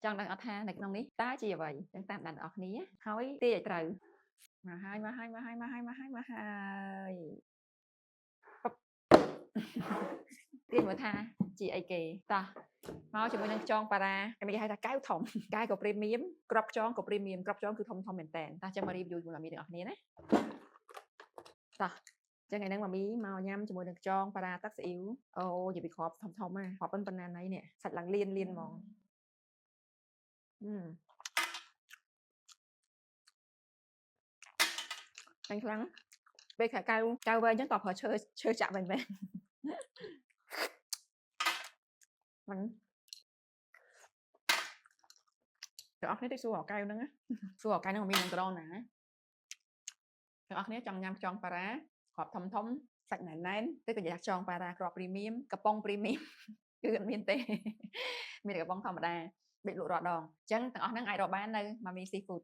ចង់ដឹងអត់ថានៅក្នុងនេះតើជាអ្វីចឹងតាមដានអ្នកគ្នាហើយទាយឲ្យត្រូវមកហើយទាញមើលថាជាអីគេតោះមកជាមួយនឹងខ្យងប៉ារ៉ាគេគេហៅថាកែវធំកែវក៏ព្រីមៀមក្របខ្យងក៏ព្រីមៀមក្របខ្យងគឺធំមែនតើតោះចាំមក review ជាមួយមីទាំងអស់គ្នាណាតោះចឹងថ្ងៃហ្នឹងម៉ាមីមកញ៉ាំជាមួយនឹងខ្យងប៉ារ៉ាទឹកស៊ីអ៊ីវអូនិយាយពីក្របធំណាក្របប៉ុណ្ណាណៃនេះសាច់ឡើងលៀនហ្មងខ្លាំងពេលកៅវែងចឹងតប្រើឈើចាក់វែងមិនទាំងអស់គ្នាតិចសួរអកៅហ្នឹងសួរអកៅហ្នឹងមាននឹងក្រងណាទាំងអស់គ្នាចង់ញ៉ាំខ្យងប៉ារ៉ាក្របធំសាច់ណែនទៅក៏និយាយខ្យងប៉ារ៉ាក្របព្រីមៀមកំប៉ុងព្រីមៀមគឺអត់មានទេមានតែកំប៉ុងធម្មតាដូចលក់រាល់ដងអញ្ចឹងទាំងអស់ហ្នឹងអាចរកបាននៅ Mami Seafood